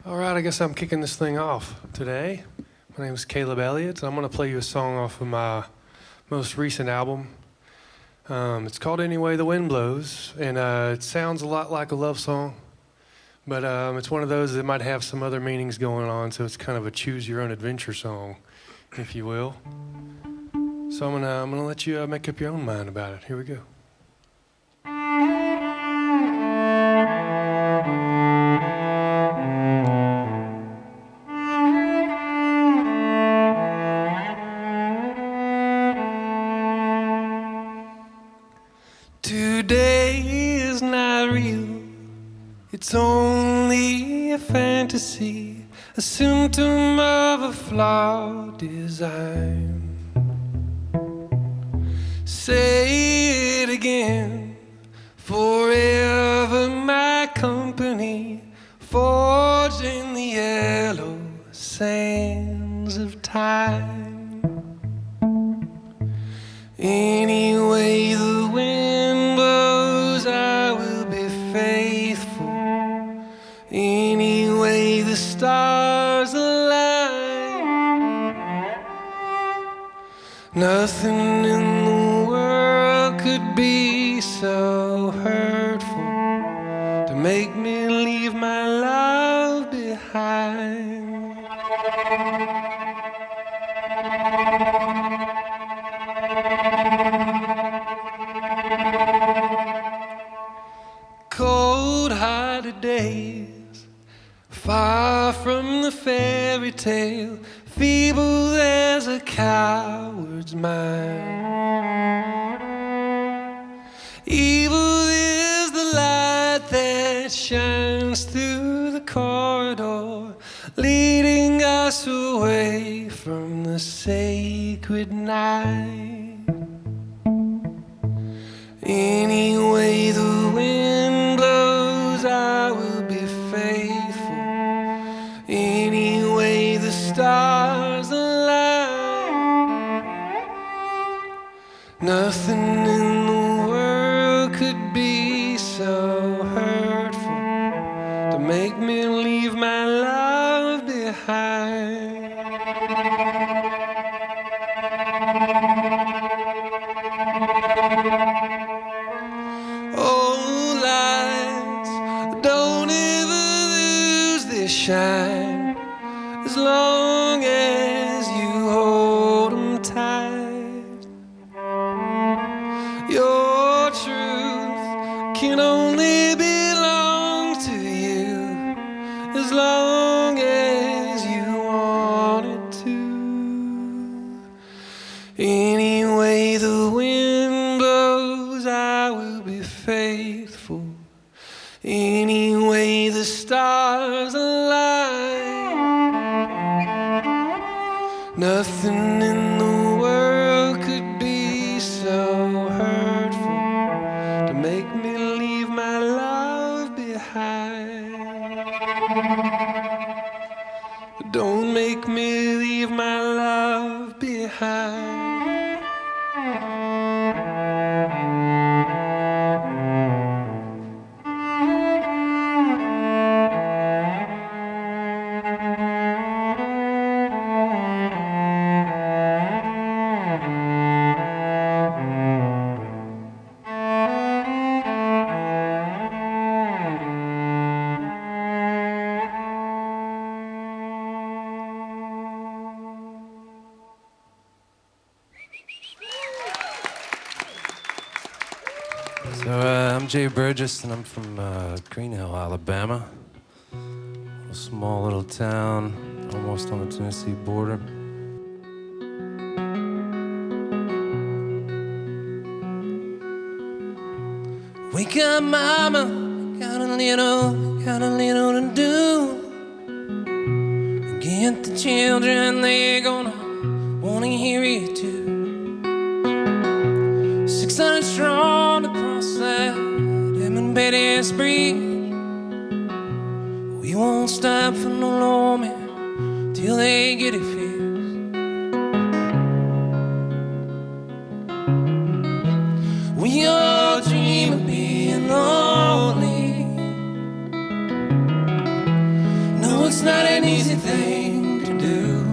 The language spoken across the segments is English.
All right, I guess I'm kicking this thing off today. My name is Caleb Elliott, and I'm going to play you a song off of my most recent album. It's called Any Way the Wind Blows, and it sounds a lot like a love song, but it's one of those that might have some other meanings going on, so it's kind of a choose-your-own-adventure song, if you will. So I'm gonna let you make up your own mind about it. Here we go. Today is not real, it's only a fantasy, a symptom of a flawed design. Say it again, forever my company, forged in the yellow sands of time. Anyway the wind blows, I will be faithful. Anyway the stars align. Nothing in the world could be so hurtful to make me leave my love behind. Cold-hearted days, far from the fairy tale, feeble as a coward's mind. Evil is the light that shines through the corridor, leading us away from the sacred night. Anyway the wind blows, I will be faithful. Anyway the stars align. Nothing in the world could be so hurtful to make me leave my love behind. Oh, lights, don't ever lose their shine, as long as you hold them tight. Your truth can only belong to you, as long as you want it to. Anyway the wind blows, I will be faithful. Anyway the stars align. Nothing in the world could be so hurtful to make me leave my love behind. Don't make me leave my love behind. I'm Jay Burgess, and I'm from Green Hill, Alabama. A small little town, almost on the Tennessee border. Wake up, mama, got a little to do. Get the children, they're gonna wanna hear it too. 600 strong across that Betty's Bridge. We won't stop for no lawman till they get it fixed. We all dream of being lonely. No, it's it's not an easy thing to do.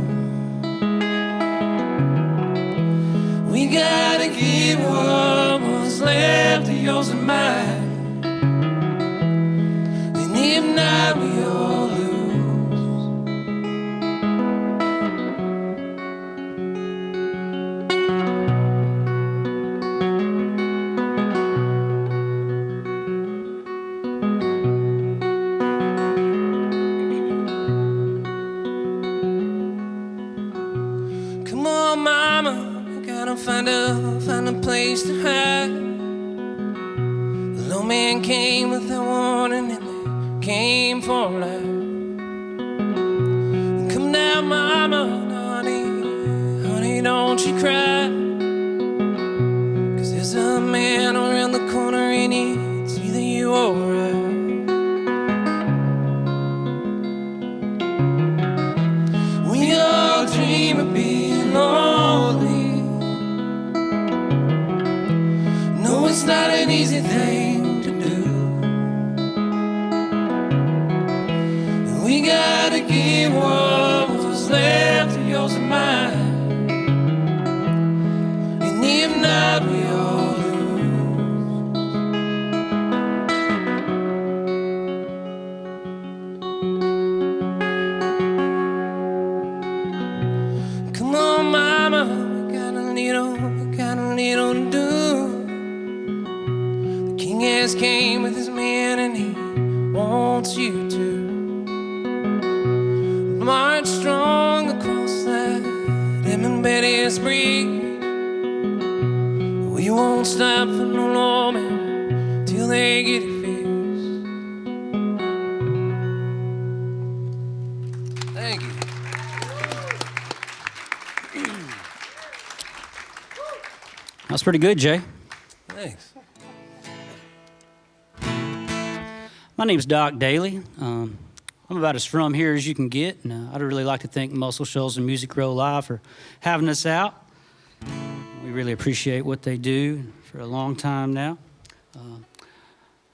We gotta give what was left of yours and mine, and if not, we all lose. Come on, mama, find a place to hide. The low man came without warning, and they came for life. Come down, mama, honey, honey, don't you cry, 'cause there's a man around the corner, and it's either you or I. We all dream of being lonely. It's not an easy thing to do. We gotta give what was left of yours and mine, and if not, we all lose. Come on, mama, we got a little to do. King came with his men, and he wants you to march strong across that Betty's breeze. We won't stop for no lawman till they get it fixed. Thank you. That's pretty good, Jay. Thanks. My name's Doc Dailey. I'm about as from here as you can get, and I'd really like to thank Muscle Shoals and Music Row Live for having us out. We really appreciate what they do for a long time now. I'm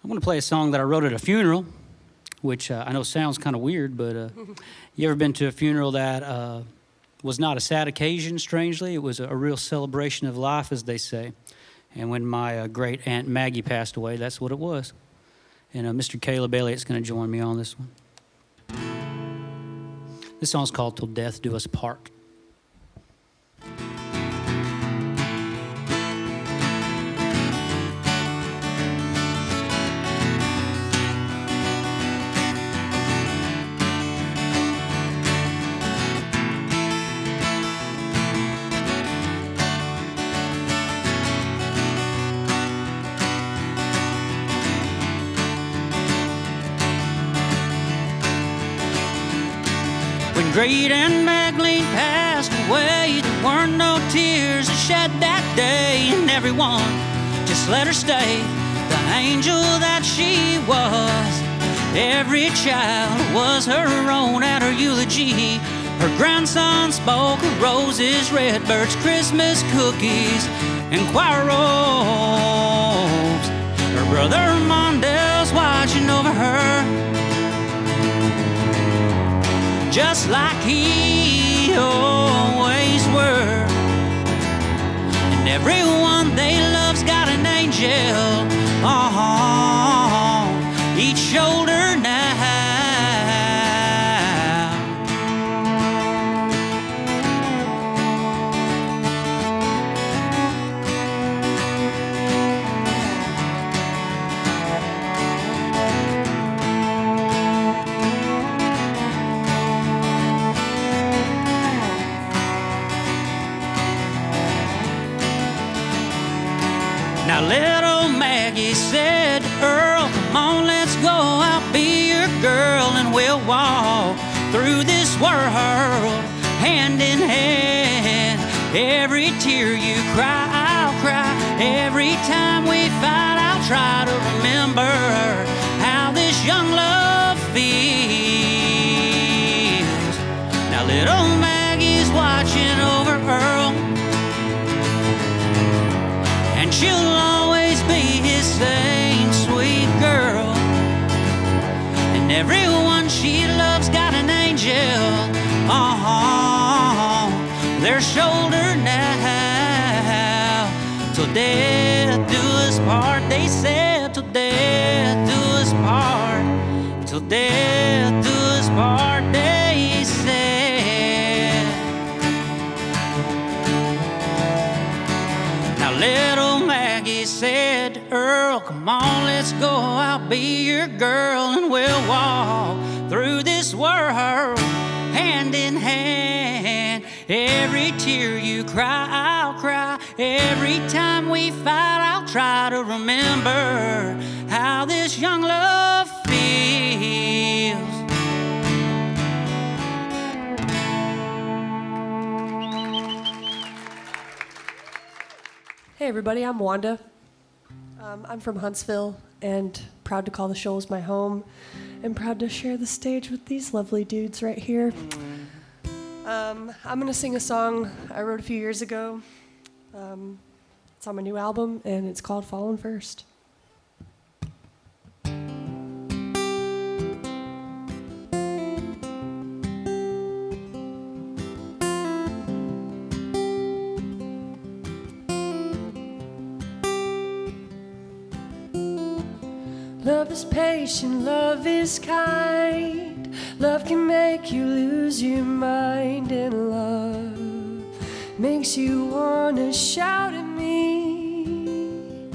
going to play a song that I wrote at a funeral, which I know sounds kind of weird, but you ever been to a funeral that was not a sad occasion, strangely? It was a real celebration of life, as they say. And when my great Aunt Maggie passed away, that's what it was. And Mr. Caleb Elliott's going to join me on this one. This song's called Till Death Do Us Part. When Great Aunt Magdalene passed away, there weren't no tears shed that day, and everyone just let her stay, the angel that she was. Every child was her own at her eulogy. Her grandson spoke of roses, red birds, Christmas cookies, and choir robes. Her brother Mondale's watching over her, just like he always were. And everyone they love's got an angel on each shoulder now. Now little Maggie said to Earl, come on, let's go, I'll be your girl, and we'll walk through this world hand in hand. Every tear you cry, I'll cry. Every time we fight, I'll try to remember how this young love feels. Now little Maggie's watching over Earl, and she'll always be his same sweet girl. And everyone she loves got an angel angel on their shoulder now. Till death do us part, they said, till death do us part, till death do us part, they said. Now little Maggie said to Earl, come on, let's go, I'll be your girl, and we'll walk through this world hand in hand. Every tear you cry, I'll cry. Every time we fight, I'll try to remember how this young love feels. Hey everybody, I'm Wanda. I'm from Huntsville and proud to call the Shoals my home and proud to share the stage with these lovely dudes right here. I'm gonna sing a song I wrote a few years ago. It's on my new album and it's called Fallen First. Love is patient, love is kind. Love can make you lose your mind, and love makes you wanna shout at me.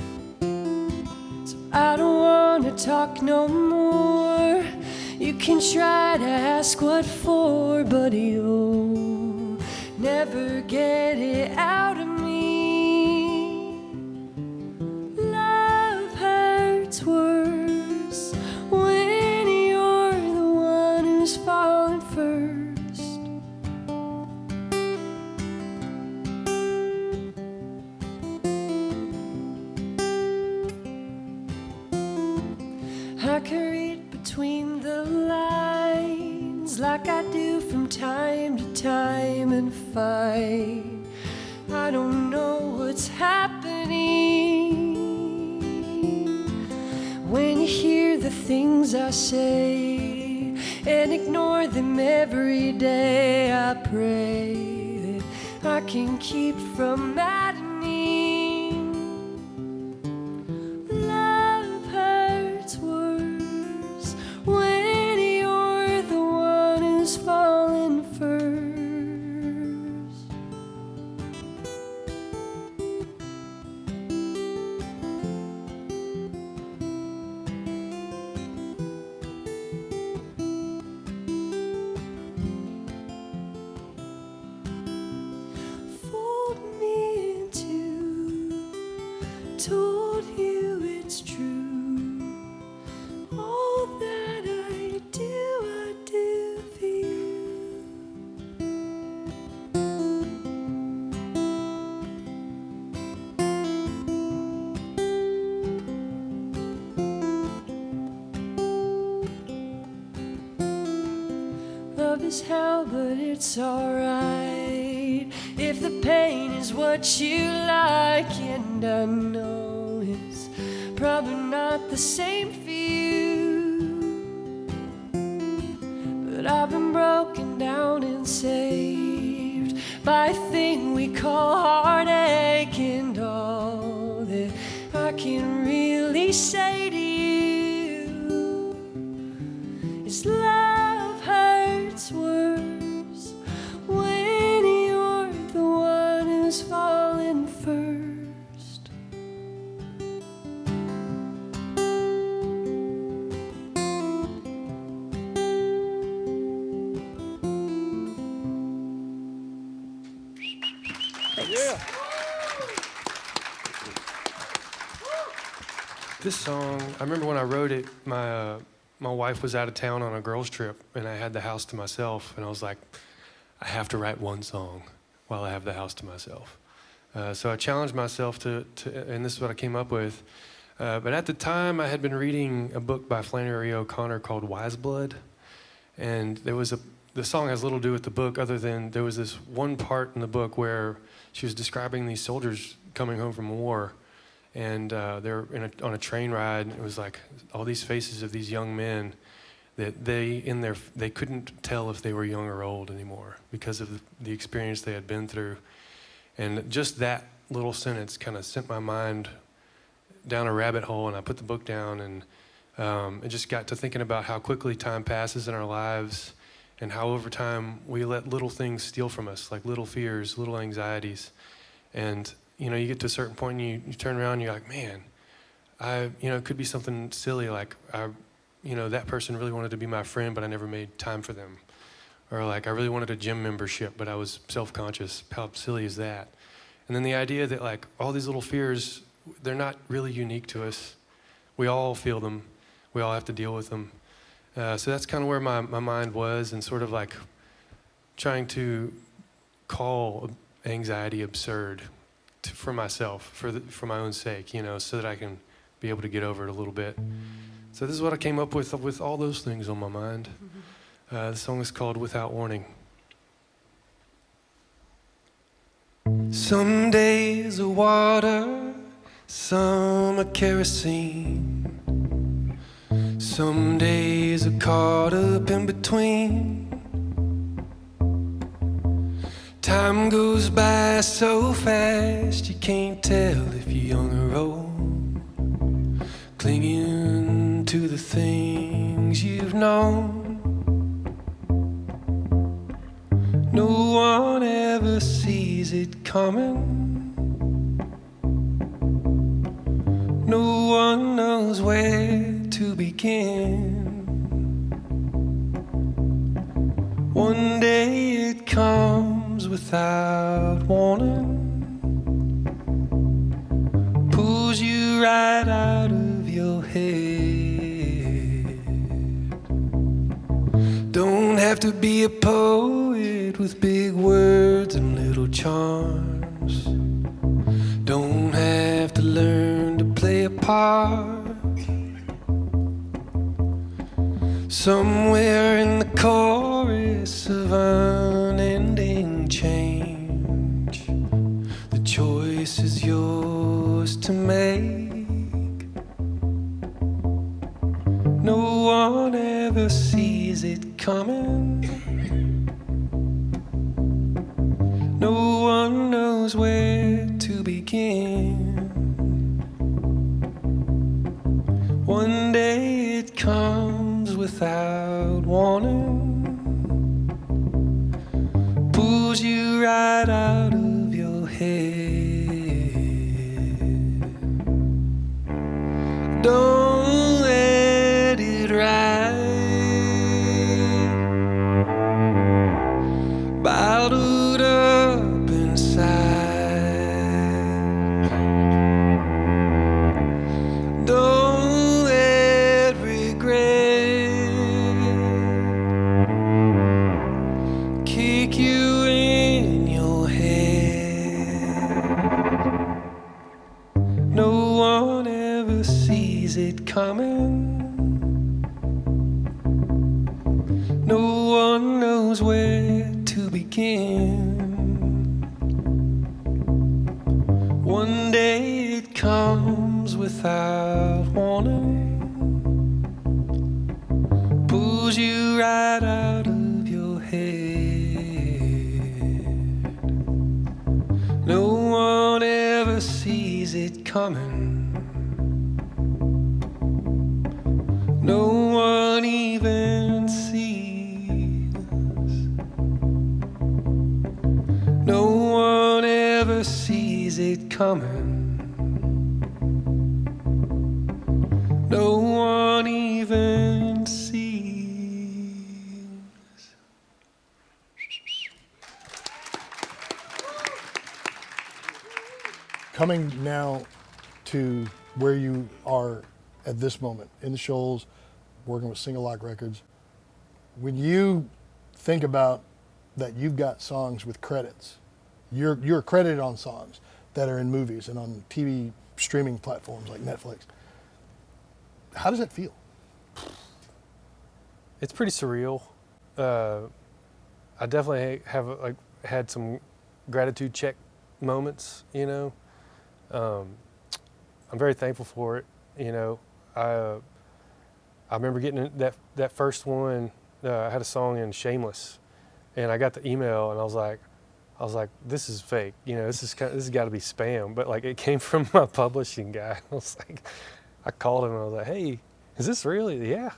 So I don't wanna talk no more. You can try to ask what for, but you'll never get it out of me. Love hurts worse when you're the one who's falling first. I can read between the lines like I do from time to time and find I don't know what's happening. When you hear the things I say and ignore them every day, I pray that I can keep from maddening. Love hurts worse when you're the one who's fallen first. Fooled me into, told you it's true. All that I do for you. Love is hell, but it's alright if the pain is what you like. And I know it's probably not the same for you, but I've been broken down and saved by a thing we call heartache. And all that I can really say to you is love hurts worse when you're the one who's fallen first. This song, I remember when I wrote it, my wife was out of town on a girls' trip, and I had the house to myself, and I was like, I have to write one song while I have the house to myself. So I challenged myself to, and this is what I came up with. But at the time, I had been reading a book by Flannery O'Connor called Wise Blood, and the song has little to do with the book other than there was this one part in the book where she was describing these soldiers coming home from war. And they're on a train ride. It was like all these faces of these young men that they couldn't tell if they were young or old anymore because of the experience they had been through. And just that little sentence kind of sent my mind down a rabbit hole, and I put the book down, and it just got to thinking about how quickly time passes in our lives and how over time we let little things steal from us, like little fears, little anxieties. And, you know, you get to a certain point and you turn around and you're like, man, it could be something silly like, that person really wanted to be my friend, but I never made time for them. Or like, I really wanted a gym membership, but I was self-conscious. How silly is that? And then the idea that like all these little fears, they're not really unique to us. We all feel them. We all have to deal with them. So that's kind of where my mind was, and sort of like trying to call anxiety absurd for myself, for my own sake, so that I can be able to get over it a little bit. So this is what I came up with all those things on my mind. The song is called Without Warning. Some days are water, some are kerosene. Some days are caught up in between. Time goes by so fast you can't tell if you're young or old, clinging to the things you've known. No one ever sees it coming. No one knows where to begin. One day it comes without warning, pulls you right out of your head. Don't have to be a poet with big words and little charms. Don't have to learn to play a part. Somewhere in the chorus of unending change, the choice is yours to make. No one ever sees it coming. No one knows where to begin. One day it comes without warning, pulls you right out of your head. Don't let it ride, bottled up inside. Don't let regret kick you in your head. No one ever sees it coming. No one knows where to begin. One day it comes without warning, pulls you right out of your head. No one ever sees it coming. No one even sees. No one ever sees it coming. No one even sees. Coming now to where you are at this moment in the Shoals, working with Single Lock Records. When you think about that, you've got songs with credits. You're credited on songs that are in movies and on TV streaming platforms like Netflix. How does that feel? It's pretty surreal. I definitely have had some gratitude check moments, I'm very thankful for it. I remember getting that first one. I had a song in Shameless, and I got the email, and I was like, this is fake. You know, this has got to be spam. But like, it came from my publishing guy. I was like, I called him and I was like, hey, is this really? Yeah.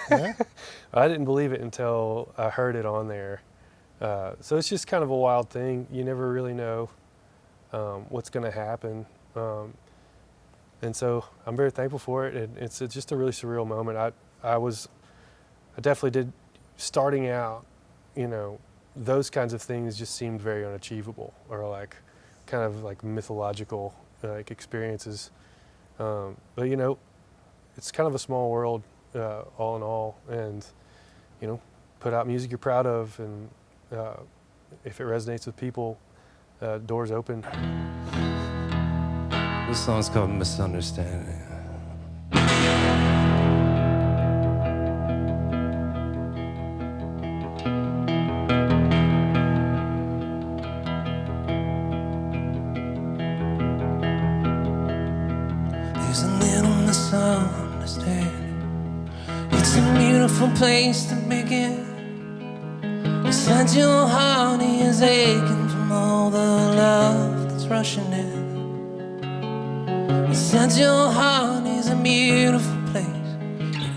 Yeah. I didn't believe it until I heard it on there. So it's just kind of a wild thing. You never really know what's going to happen. And so I'm very thankful for it. And it's just a really surreal moment. I definitely did, starting out, you know, those kinds of things just seemed very unachievable, or like kind of like mythological like experiences. But you know, it's kind of a small world, all in all, and you know, put out music you're proud of, and if it resonates with people, doors open. This song's called Misunderstanding. There's a little misunderstanding. It's a beautiful place to begin. Inside your heart is aching from all the love that's rushing in. Inside your heart is a beautiful place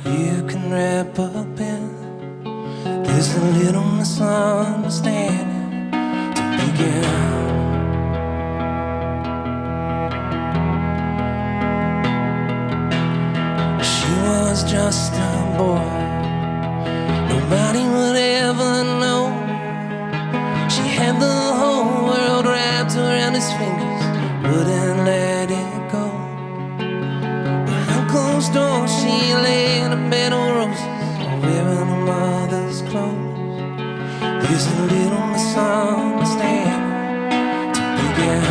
that you can wrap up in. There's a little misunderstanding to begin. She was just a boy, nobody would ever know. She had the whole world wrapped around his fingers, wouldn't let it go. Behind closed doors, she lay in a bed of roses, wearing her mother's clothes. There's a little misunderstanding to begin.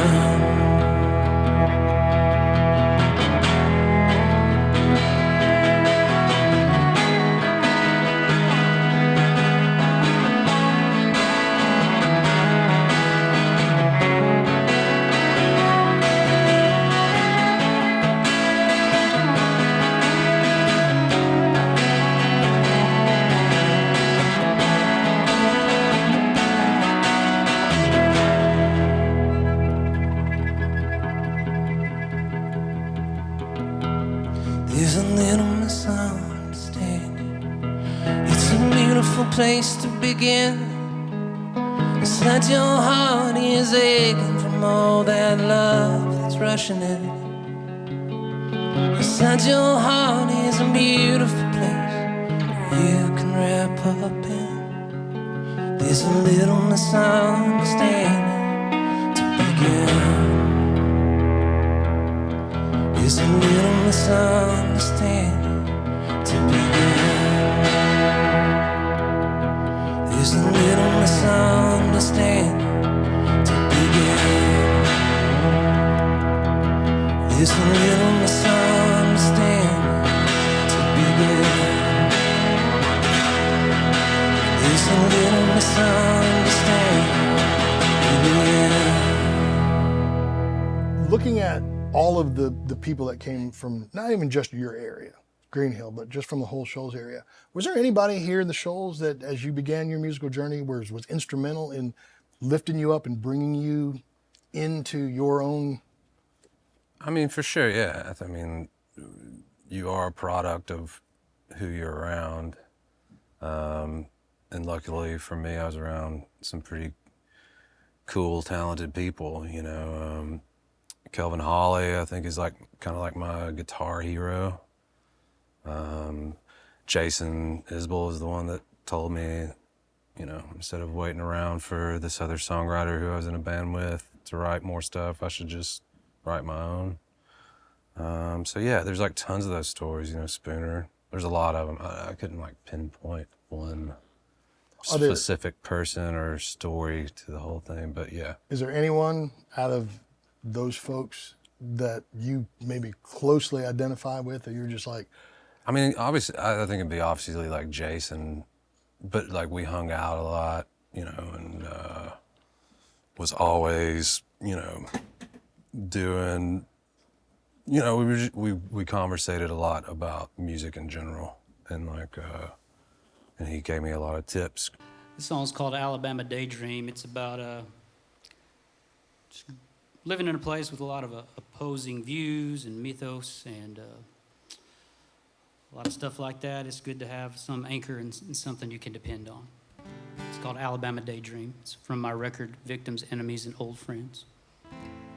There's a little misunderstanding. It's a beautiful place to begin. Inside your heart is aching from all that love that's rushing in. Inside your heart is a beautiful place you can wrap up in. There's a little misunderstanding to begin. There's a little misunderstanding to begin. There's a little misunderstanding to begin. There's a little misunderstanding to begin. There's a little misunderstanding to begin. Looking at all of the people that came from not even just your area, Green Hill, but just from the whole Shoals area, was there anybody here in the Shoals that, as you began your musical journey, was instrumental in lifting you up and bringing you into your own? I mean, for sure, yeah. I mean, you are a product of who you're around. And luckily for me, I was around some pretty cool, talented people, you know. Kelvin Hawley, I think, is like kind of like my guitar hero. Jason Isbell is the one that told me, you know, instead of waiting around for this other songwriter who I was in a band with to write more stuff, I should just write my own. So yeah, there's like tons of those stories, you know, Spooner. There's a lot of them. I couldn't like pinpoint one specific person or story to the whole thing, but yeah. Is there anyone out of those folks that you maybe closely identify with, or you're just like? I mean, obviously, I think it'd be obviously like Jason, but like we hung out a lot, you know, and was always, you know, doing, you know, we conversated a lot about music in general. and and he gave me a lot of tips. This song's called Alabama Daydream. It's about just living in a place with a lot of opposing views and mythos and a lot of stuff like that. It's good to have some anchor and something you can depend on. It's called Alabama Daydream. It's from my record, Victims, Enemies, and Old Friends.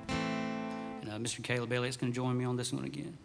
And Mr. Caleb Elliott's going to join me on this one again.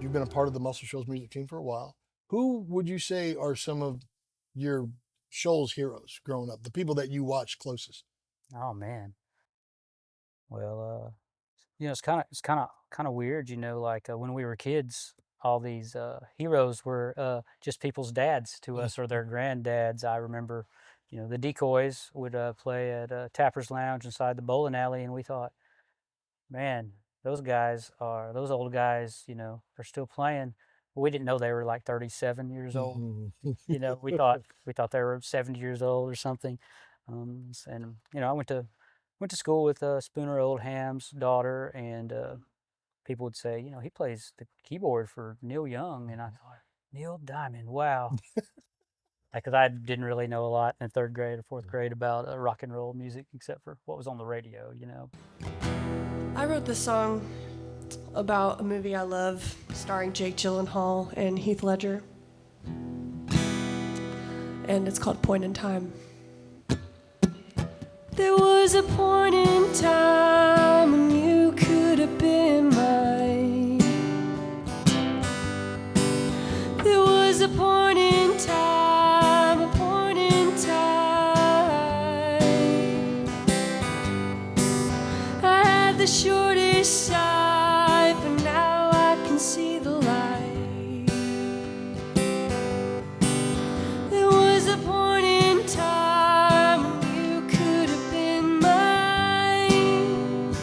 You've been a part of the Muscle Shoals music team for a while. Who would you say are some of your Shoals heroes growing up? The people that you watched closest? Oh man. Well, it's kind of weird, like when we were kids, all these heroes were just people's dads to us or their granddads. I remember, the Decoys would play at Tapper's Lounge inside the bowling alley, and we thought, man, those old guys, are still playing. We didn't know they were like 37 years old. We thought they were 70 years old or something. And I went to school with Spooner Oldham's daughter, and people would say, he plays the keyboard for Neil Young, and I thought, Neil Diamond, wow. Because I didn't really know a lot in third grade or fourth grade about rock and roll music, except for what was on the radio, you know. I wrote this song about a movie I love starring Jake Gyllenhaal and Heath Ledger. And it's called Point in Time. There was a point in time when you could have been mine. There was a point in time, a point in time. I had the shortest sight, but now I can see the light. There was a point in time when you could have been mine.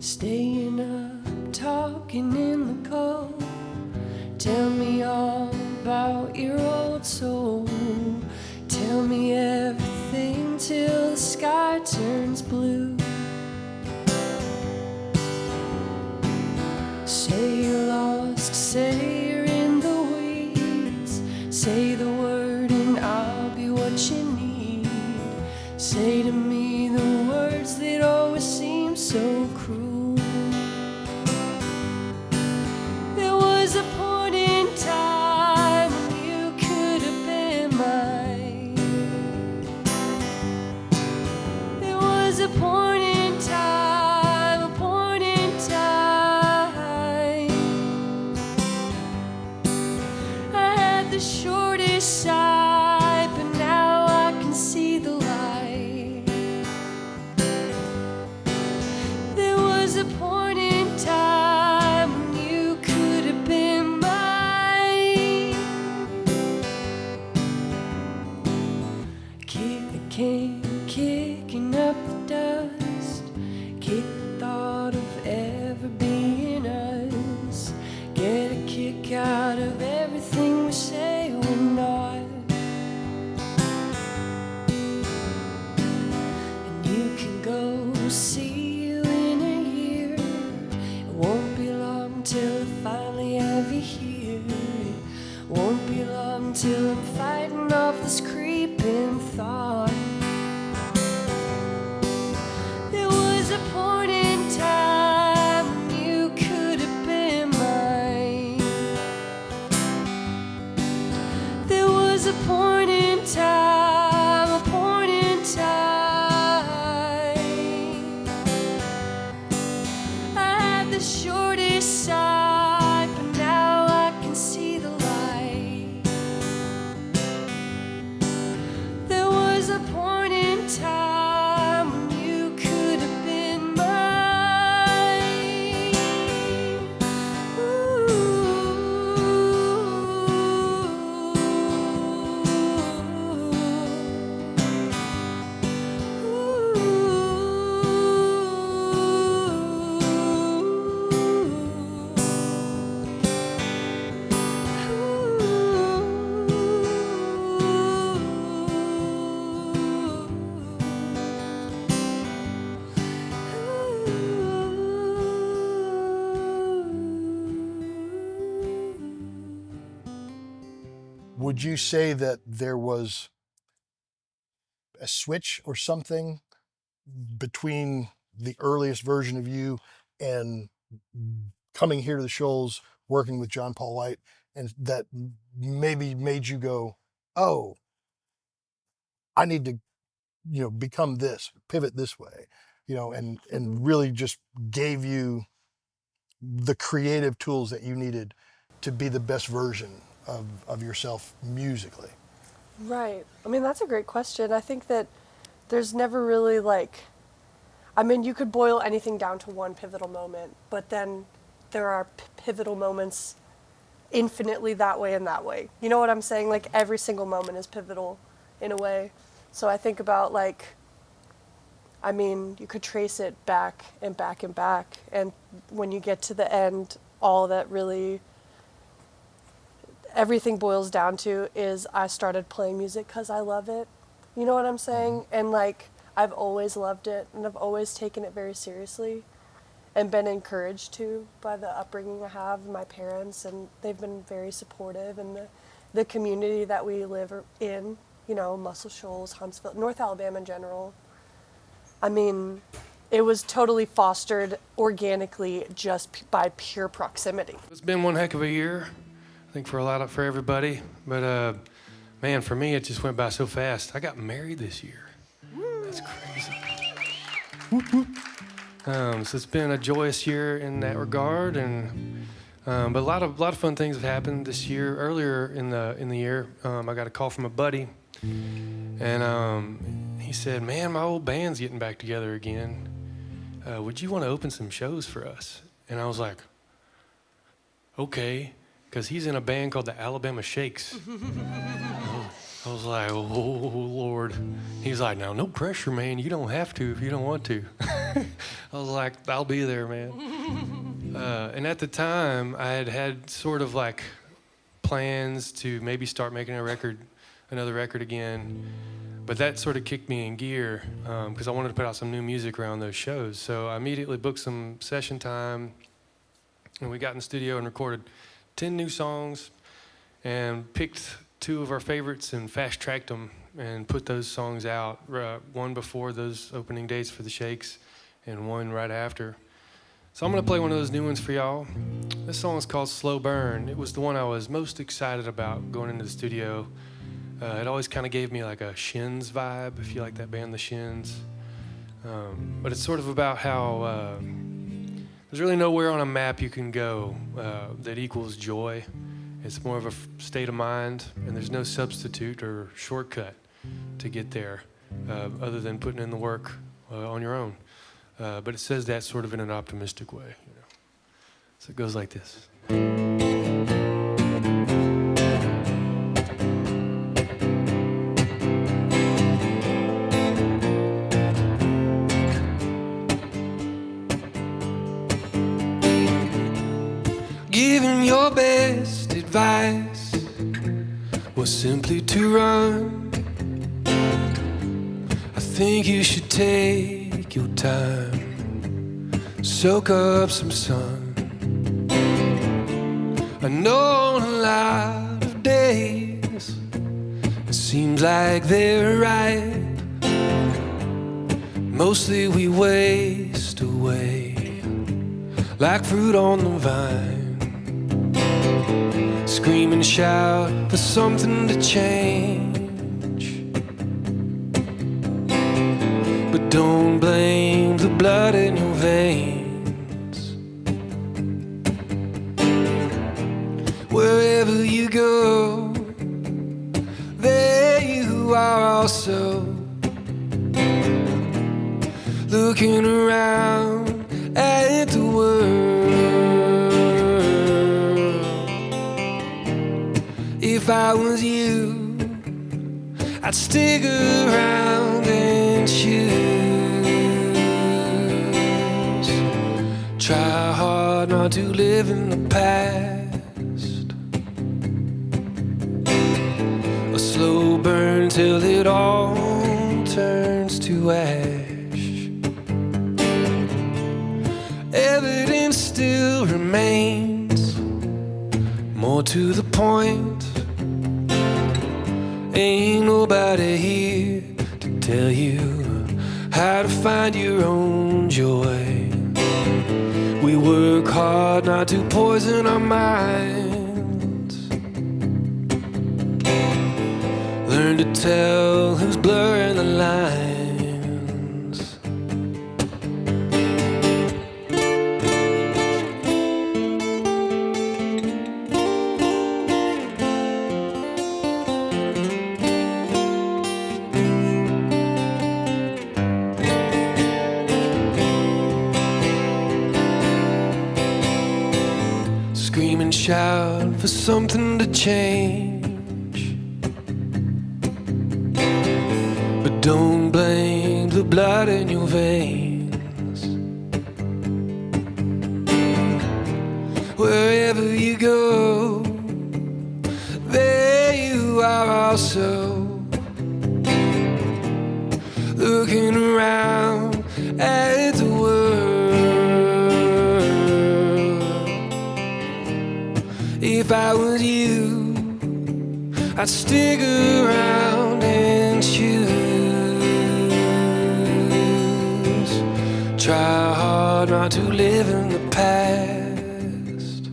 Staying up, talking in the cold. Tell me all about your old soul. Tell me everything till the sky turns blue. Say you're lost, say you're in the weeds. Say the word and I'll be what you need. Say to me the words that always seem so cruel. There was a point in time when you could have been mine. There was a point in time, a point in time. I had the shortest sight, but now I can see the light. There was a point in time when you could have been mine. Kick the can, kicking up the dust. Kick the thought of ever being us. Get a kick out of everything we say we're not. And you can go see you in a year. It won't be long till I finally have you here. It won't be long till I'm fighting off this creeping thought. There was a point in time when you could have been mine. There was a point in time, a point in time. I had the shortest sight, but now I can see the light. There was a point in time when you could have been mine. Would you say that there was a switch or something between the earliest version of you and coming here to the Shoals, working with John Paul White, and that maybe made you go, oh, I need to, become this, pivot this way, and really just gave you the creative tools that you needed to be the best version of yourself musically? Right. I mean, that's a great question. I think that there's never really you could boil anything down to one pivotal moment, but then there are pivotal moments infinitely that way and that way. You know what I'm saying? Like every single moment is pivotal in a way. So I think about you could trace it back and back and back. And when you get to the end, all that really, everything boils down to is I started playing music because I love it. You know what I'm saying? And I've always loved it and I've always taken it very seriously. and been encouraged to by the upbringing I have, my parents, and they've been very supportive, and the community that we live in, you know, Muscle Shoals, Huntsville, North Alabama in general. I mean, it was totally fostered organically just by pure proximity. It's been one heck of a year, I think for everybody. But man, for me, it just went by so fast. I got married this year. That's crazy. So it's been a joyous year in that regard, and but a lot of fun things have happened this year. Earlier in the year, I got a call from a buddy, and he said, "Man, my old band's getting back together again. Would you want to open some shows for us?" And I was like, "Okay," because he's in a band called the Alabama Shakes. I was like, "Oh, Lord." He's like, "Now, no pressure, man. You don't have to if you don't want to." I was like, "I'll be there, man." And at the time, I had sort of like plans to maybe start making another record again. But that sort of kicked me in gear because I wanted to put out some new music around those shows. So I immediately booked some session time, and we got in the studio and recorded 10 new songs and picked 2 of our favorites and fast-tracked them and put those songs out, one before those opening dates for the Shakes and one right after. So I'm going to play one of those new ones for y'all. This song is called Slow Burn. It was the one I was most excited about going into the studio. It always kind of gave me like a Shins vibe, if you like that band, The Shins. But it's sort of about how there's really nowhere on a map you can go that equals joy. It's more of a state of mind, and there's no substitute or shortcut to get there other than putting in the work on your own. But it says that sort of in an optimistic way. You know? So it goes like this. Giving your best advice was simply to run. I think you should take your time, soak up some sun. I know on a lot of days it seems like they're right. Mostly we waste away like fruit on the vine. Scream and shout for something to change, but don't blame the blood in your veins. Wherever you go, there you are also. Looking around at the world. If I was you, I'd stick around and choose. Try hard not to live in the past. A slow burn till it all turns to ash. Evidence still remains. More to the point, ain't nobody here to tell you how to find your own joy. We work hard not to poison our minds. Learn to tell who's blurring the lines. Scream and shout for something to change, but don't blame the blood in your veins. Wherever you go, there you are also. Looking around at the world. If I was you, I'd stick around and choose. Try hard not to live in the past.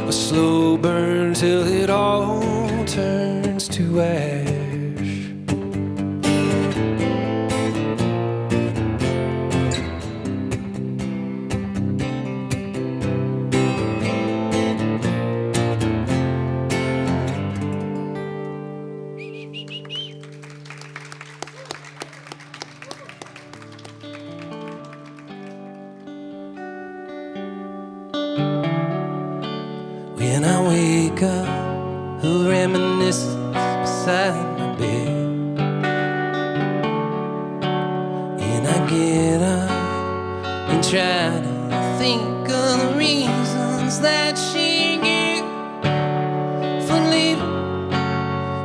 A slow burn till it all turns to ash. When I wake up, a reminiscence beside my bed, and I get up and try to think of the reasons that she gave for leaving,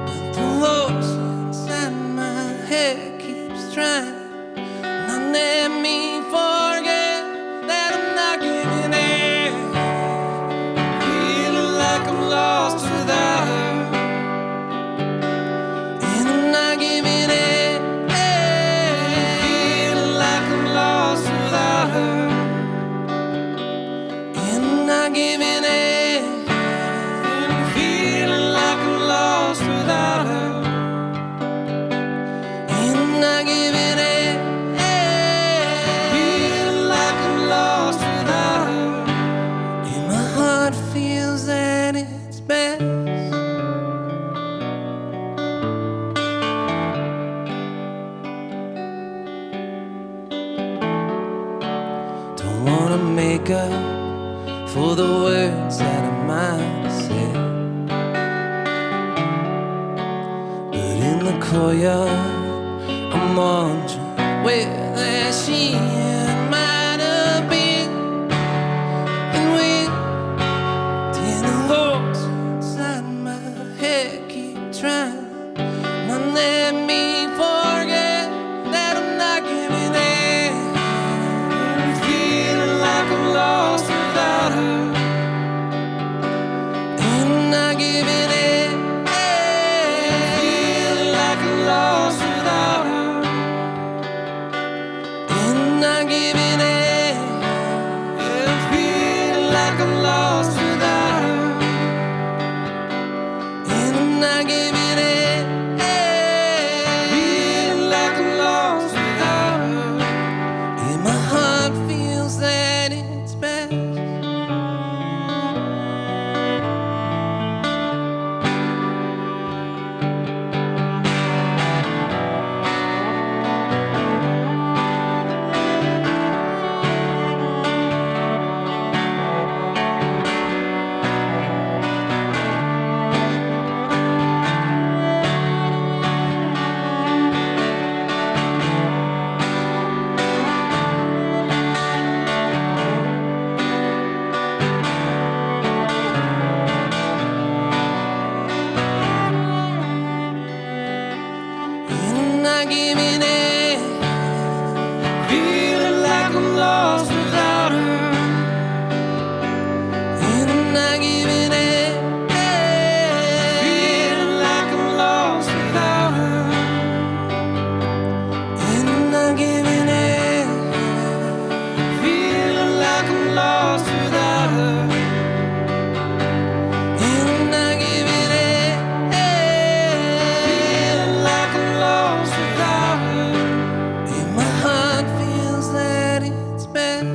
but the voice inside my head keeps trying not let me forget that I'm not giving in. Lost without her, and I'm not giving in. Feeling like I'm lost without her, and I'm not giving in. Feeling like I'm lost without her, and I'm not giving in. Feeling like I'm lost without her, and my heart feels that it's best. Don't wanna make up for the words that I might have said, but in the courtyard I'm wondering where that she might have been, and when the voice inside my head keep trying not let me forget that I'm not giving in. Feeling like I'm lost without her, and I'm not giving in. Feeling like I'm lost without her, and I'm not giving in. Feeling like I'm lost without her, and I'm not giving in. Feeling like I'm lost without her, and my heart feels that it's best. And I'm not giving in. Feeling like I'm lost without her, and I'm not giving in. Feeling like I'm lost without her, and I'm not giving in. Feeling like I'm lost without her, and I'm not giving in. Feeling like I'm lost without her, and my heart feels that it's best.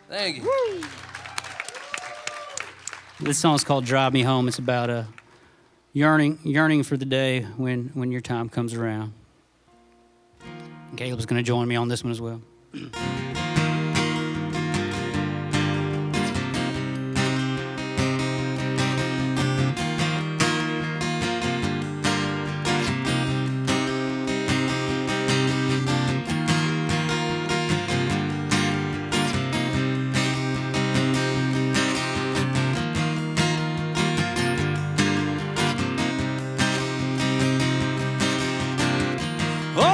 Thank you. This song's called "Drive Me Home." It's about yearning for the day when your time comes around. And Caleb's going to join me on this one as well. Oh,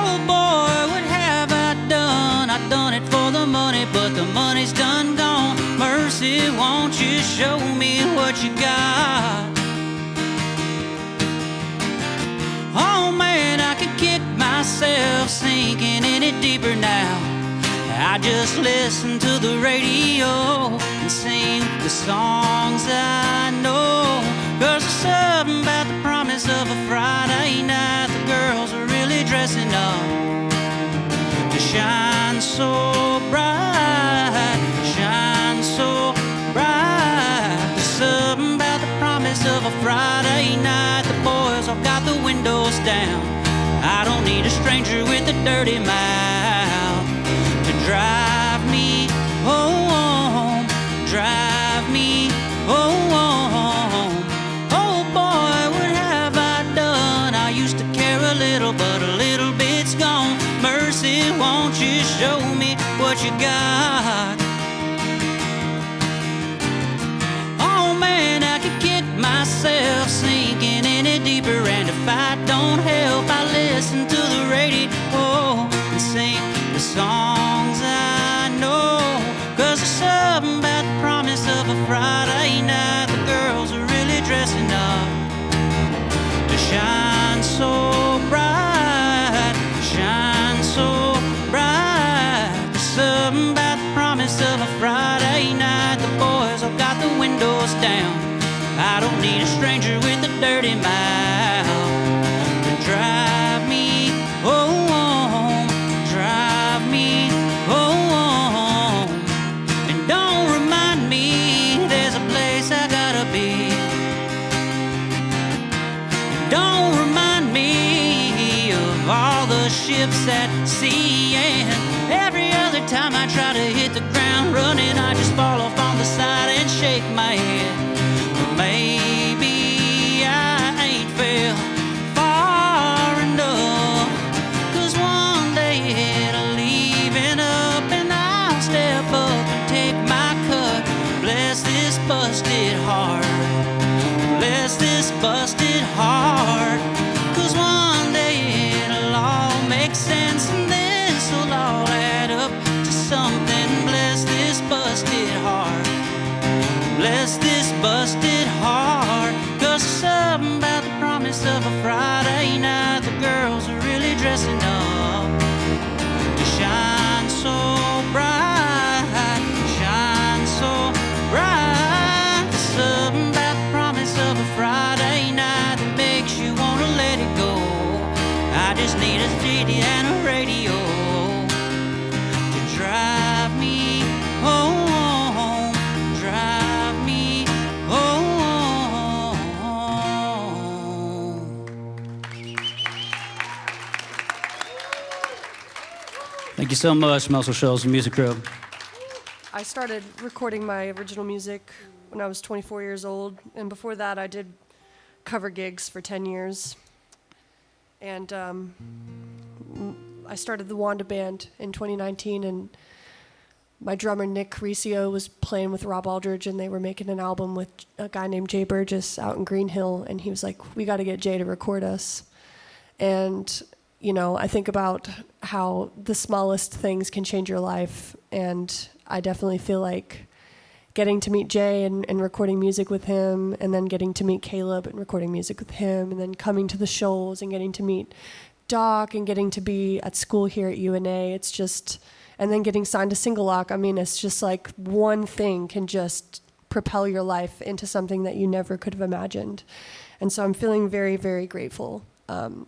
but the money's done gone. Mercy, won't you show me what you got? Oh man, I could kick myself sinking any deeper now. I just listen to the radio and sing the songs I know. 'Cause there's something about the promise of a Friday night. The girls are really dressing up to shine so bright, shine so bright. There's something about the promise of a Friday night. The boys all got the windows down. I don't need a stranger with a dirty mouth to drive me home, drive me home. Oh boy, what have I done? I used to care a little, but a little bit's gone. Mercy, won't you show me what you got? Oh man, I could kick myself sinking any deeper, and if I don't help, I listen to the radio and sing the songs I know. 'Cause there's something about the promise of a Friday night. The girls are really dressing up to shine so bright, shine so bright. There's something about the promise of a Friday night. The boys all got the windows down. I don't need a stranger with a dirty mouth to drive me home, drive me home. And don't remind me there's a place I gotta be. And don't remind me of all the ships at sea. And every other time I try to hit the ground running, I just fall off on the side and shake my head. But maybe I ain't fell far enough. 'Cause one day it'll leaving up and I'll step up and take my cut. Bless this busted heart, bless this busted heart. 'Cause one day it'll all make sense and this'll all add up to something. Bless this busted heart, bless this busted heart. 'Cause there's something about the promise of a Friday night. The girls are really dressing up to shine so bright, shine so bright. There's something about the promise of a Friday night that makes you want to let it go. I just need a CD and a radio to drive me home, drive me home. Thank you so much, Muscle Shoals and Music Row. I started recording my original music when I was 24 years old, and before that I did cover gigs for 10 years. And I started the Wanda band in 2019, and my drummer Nick Caricio was playing with Rob Aldridge, and they were making an album with a guy named Jay Burgess out in Green Hill, and he was like, we got to get Jay to record us. And you know, I think about how the smallest things can change your life, and I definitely feel like getting to meet Jay and recording music with him, and then getting to meet Caleb and recording music with him, and then coming to the Shoals and getting to meet Doc and getting to be at school here at UNA. It's just, and then getting signed to Single Lock. I mean, it's just like one thing can just propel your life into something that you never could have imagined. And so I'm feeling very, very grateful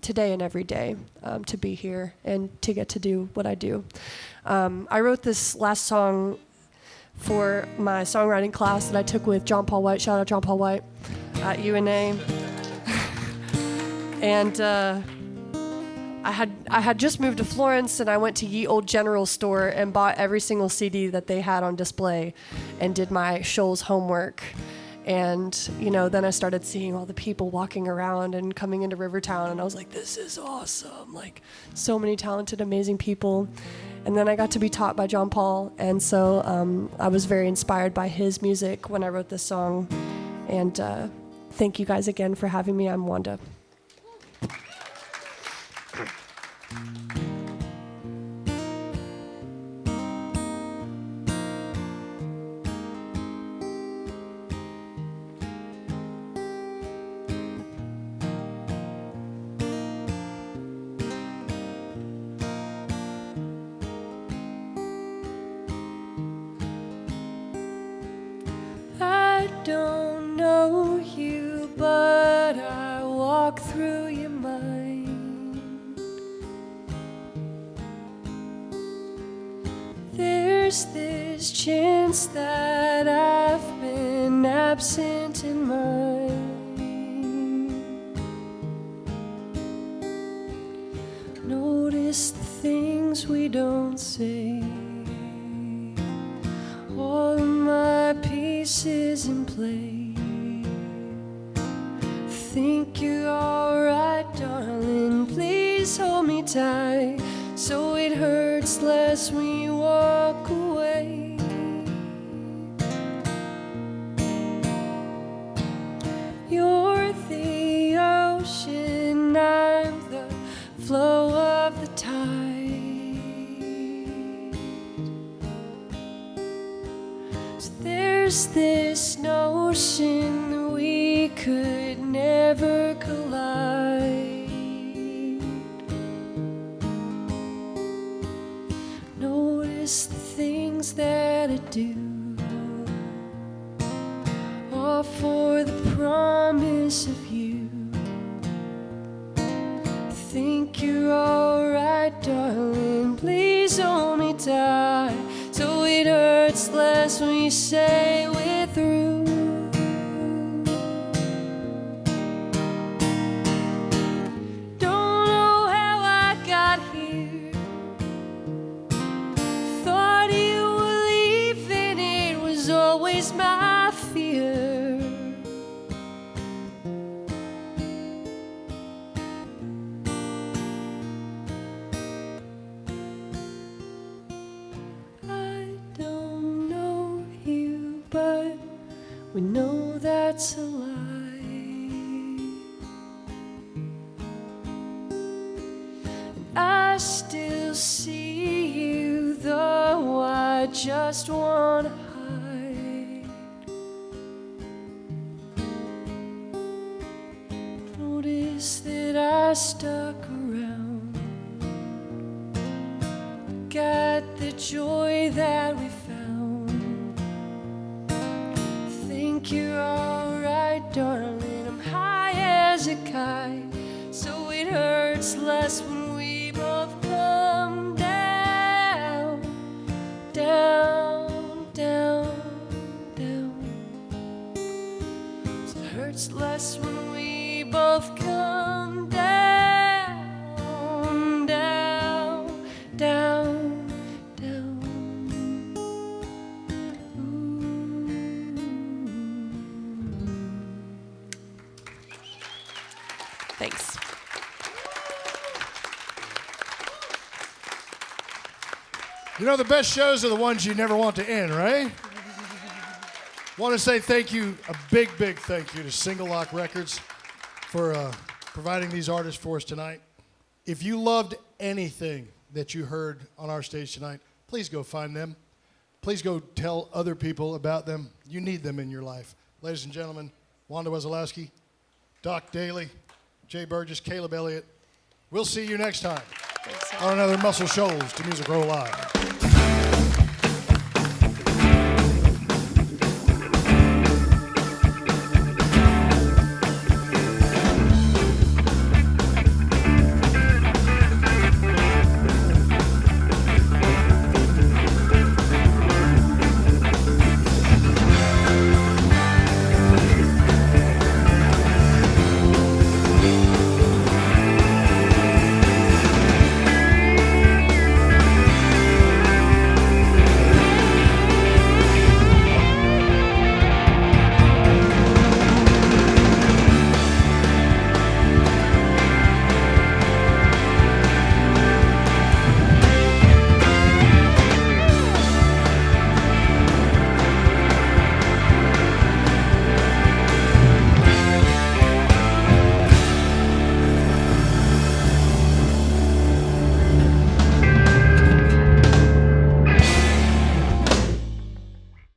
today and every day to be here and to get to do what I do. I wrote this last song for my songwriting class that I took with John Paul White. Shout out John Paul White at UNA. And I had just moved to Florence, and I went to Ye Old General Store and bought every single CD that they had on display and did my Shoals homework. And, you know, then I started seeing all the people walking around and coming into Rivertown, and I was like, this is awesome. Like, so many talented, amazing people. And then I got to be taught by John Paul, and so I was very inspired by his music when I wrote this song. And thank you guys again for having me. I'm Wanda. There's this chance that I've been absent in mind. Notice the things we don't say. All of my pieces in play. Think you're alright, darling. Please hold me tight, so it hurts less when you walk away. You're the ocean, I'm the flow of the tide. So there's this notion that we could never collide. Notice the things that I do, all for the promise of you. Think you're alright, darling. Please hold me tight, so it hurts less when you say we're through. Don't know how I got here. Thought you were leaving, it was always my fear. I don't know you, but we know that's a lie. And I still see you, though I just wanna hide. Notice that I stuck around, got the joy that we found. Think you're alright, darling. I'm high as a kite, so it hurts less when we both come down, down, down, down. So it hurts less when we both come down, down, down, down. Thanks. You know, the best shows are the ones you never want to end, right? Want to say thank you, a big, big thank you to Single Lock Records for providing these artists for us tonight. If you loved anything that you heard on our stage tonight, please go find them. Please go tell other people about them. You need them in your life. Ladies and gentlemen, Wanda Wesolowski, Doc Dailey, Jay Burgess, Caleb Elliott. We'll see you next time on another Muscle Shoals to Music Row Live.